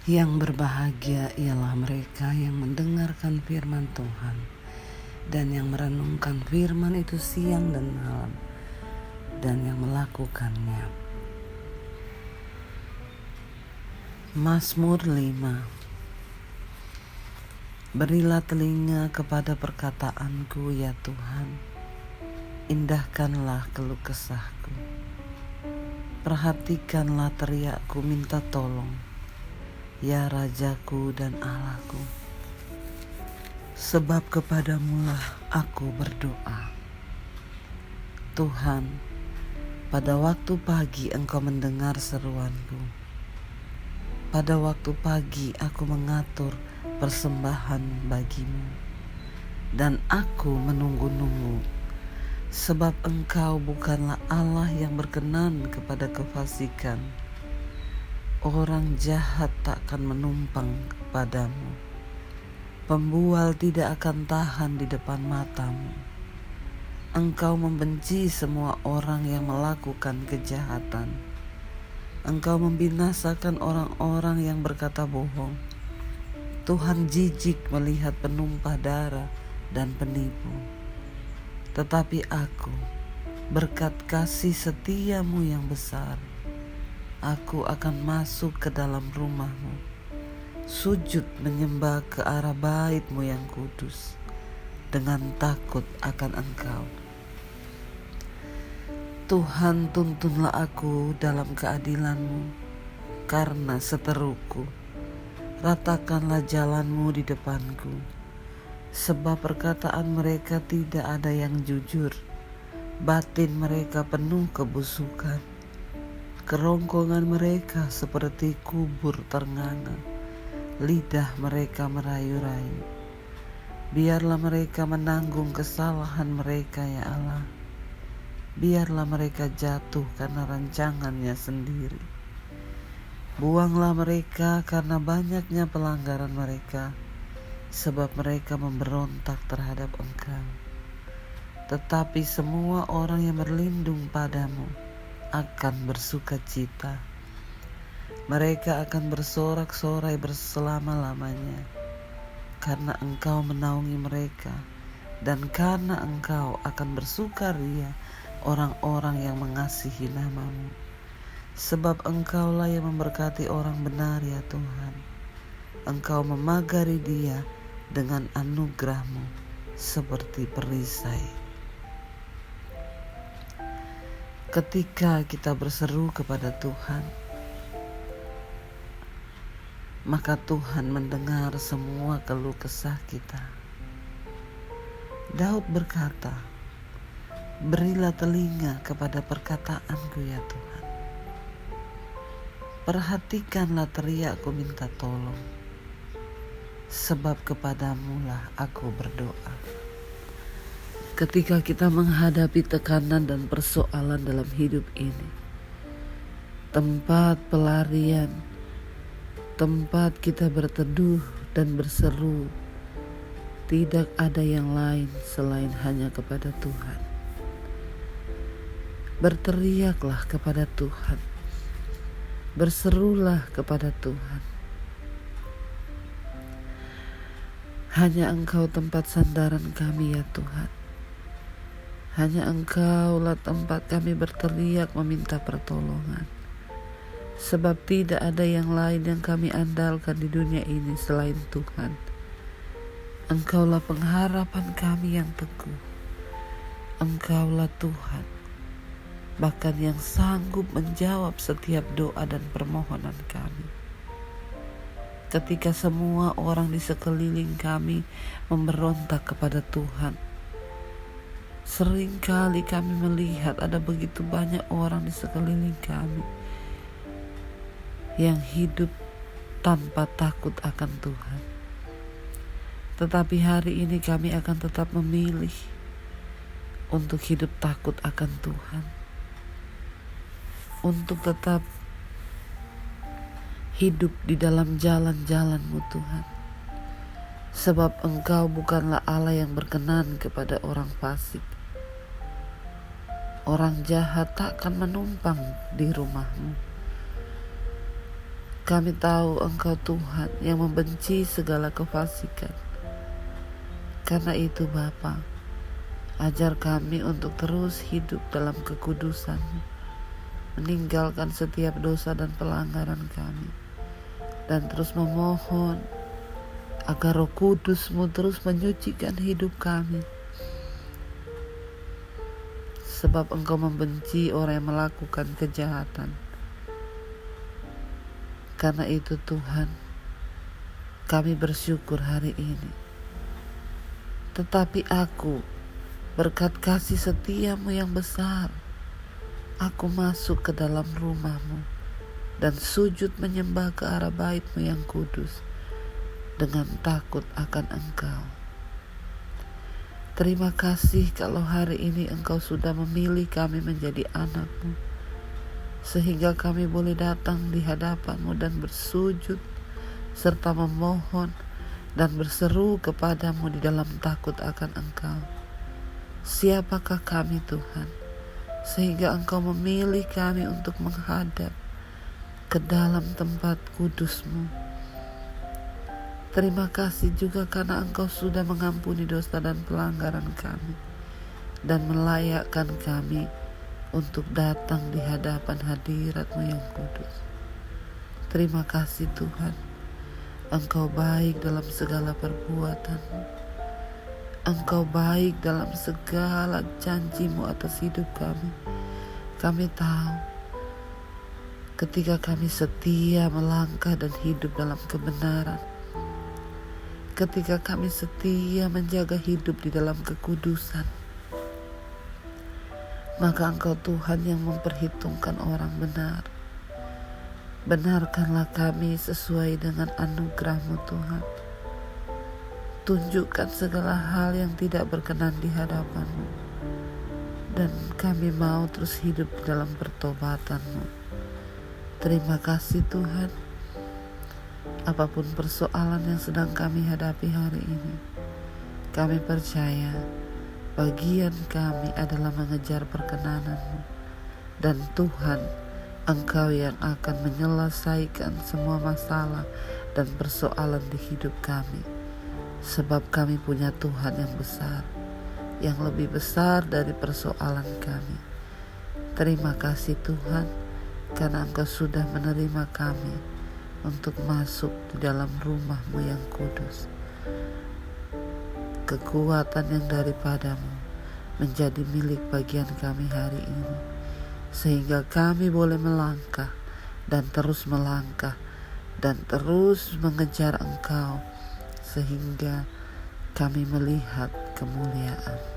Yang berbahagia ialah mereka yang mendengarkan firman Tuhan dan yang merenungkan firman itu siang dan malam dan yang melakukannya. Mazmur 5. Berilah telinga kepada perkataanku ya Tuhan, indahkanlah keluh kesahku. Perhatikanlah teriakku minta tolong, ya Rajaku dan Allahku. Sebab kepadamulah aku berdoa. Tuhan, pada waktu pagi Engkau mendengar seruanku. Pada waktu pagi aku mengatur persembahan bagimu, dan aku menunggu-nunggu, sebab Engkau bukanlah Allah yang berkenan kepada kefasikan. Orang jahat takkan menumpang kepadamu. Pembual tidak akan tahan di depan matamu. Engkau membenci semua orang yang melakukan kejahatan. Engkau membinasakan orang-orang yang berkata bohong. Tuhan jijik melihat penumpah darah dan penipu. Tetapi aku, berkat kasih setiamu yang besar, aku akan masuk ke dalam rumahmu, sujud menyembah ke arah bait-Mu yang kudus, dengan takut akan Engkau. Tuhan, tuntunlah aku dalam keadilan-Mu, karena seteruku. Ratakanlah jalan-Mu di depanku, sebab perkataan mereka tidak ada yang jujur. Batin mereka penuh kebusukan. Kerongkongan mereka seperti kubur ternganga. Lidah mereka merayu-rayu. Biarlah mereka menanggung kesalahan mereka ya Allah. Biarlah mereka jatuh karena rancangannya sendiri. Buanglah mereka karena banyaknya pelanggaran mereka, sebab mereka memberontak terhadap Engkau. Tetapi semua orang yang berlindung padamu akan bersuka cita. Mereka akan bersorak-sorai berselama-lamanya, karena Engkau menaungi mereka, dan karena Engkau akan bersukaria orang-orang yang mengasihi nama-Mu. Sebab Engkaulah yang memberkati orang benar ya Tuhan. Engkau memagari dia dengan anugerah-Mu seperti perisai. Ketika kita berseru kepada Tuhan, maka Tuhan mendengar semua keluh kesah kita. Daud berkata, berilah telinga kepada perkataanku ya Tuhan. Perhatikanlah teriakku minta tolong, sebab kepadamulah aku berdoa. Ketika kita menghadapi tekanan dan persoalan dalam hidup ini, tempat pelarian, tempat kita berteduh dan berseru, tidak ada yang lain selain hanya kepada Tuhan. Berteriaklah kepada Tuhan. Berserulah kepada Tuhan. Hanya Engkau tempat sandaran kami ya Tuhan. Hanya Engkaulah tempat kami berteriak meminta pertolongan. Sebab tidak ada yang lain yang kami andalkan di dunia ini selain Tuhan. Engkaulah pengharapan kami yang teguh. Engkaulah Tuhan, bahkan yang sanggup menjawab setiap doa dan permohonan kami. Ketika semua orang di sekeliling kami memberontak kepada Tuhan, seringkali kami melihat ada begitu banyak orang di sekeliling kami yang hidup tanpa takut akan Tuhan. Tetapi hari ini kami akan tetap memilih untuk hidup takut akan Tuhan, untuk tetap hidup di dalam jalan-jalan-Mu Tuhan. Sebab Engkau bukanlah Allah yang berkenan kepada orang fasik. Orang jahat takkan menumpang di rumah-Mu. Kami tahu Engkau Tuhan yang membenci segala kefasikan. Karena itu Bapa, ajar kami untuk terus hidup dalam kekudusan, meninggalkan setiap dosa dan pelanggaran kami, dan terus memohon agar Roh Kudus-Mu terus menyucikan hidup kami. Sebab Engkau membenci orang yang melakukan kejahatan. Karena itu Tuhan, kami bersyukur hari ini. Tetapi aku, berkat kasih setia-Mu yang besar, aku masuk ke dalam rumah-Mu dan sujud menyembah ke arah bait-Mu yang kudus dengan takut akan Engkau. Terima kasih kalau hari ini Engkau sudah memilih kami menjadi anak-Mu, sehingga kami boleh datang di hadapan-Mu dan bersujud serta memohon dan berseru kepadamu di dalam takut akan Engkau. Siapakah kami Tuhan, sehingga Engkau memilih kami untuk menghadap ke dalam tempat kudus-Mu. Terima kasih juga karena Engkau sudah mengampuni dosa dan pelanggaran kami dan melayakkan kami untuk datang di hadapan hadirat-Mu yang kudus. Terima kasih Tuhan, Engkau baik dalam segala perbuatan-Mu. Engkau baik dalam segala janji-Mu atas hidup kami. Kami tahu ketika kami setia melangkah dan hidup dalam kebenaran, ketika kami setia menjaga hidup di dalam kekudusan, maka Engkau Tuhan yang memperhitungkan orang benar. Benarkanlah kami sesuai dengan anugerah-Mu Tuhan. Tunjukkan segala hal yang tidak berkenan di hadapan-Mu, dan kami mau terus hidup dalam pertobatan-Mu. Terima kasih Tuhan. Apapun persoalan yang sedang kami hadapi hari ini, kami percaya bagian kami adalah mengejar perkenanan-Mu, dan Tuhan, Engkau yang akan menyelesaikan semua masalah dan persoalan di hidup kami. Sebab kami punya Tuhan yang besar, yang lebih besar dari persoalan kami. Terima kasih Tuhan, karena Engkau sudah menerima kami untuk masuk di dalam rumah-Mu yang kudus. Kekuatan yang daripada-Mu menjadi milik bagian kami hari ini, sehingga kami boleh melangkah dan terus melangkah dan terus mengejar Engkau, sehingga kami melihat kemuliaan.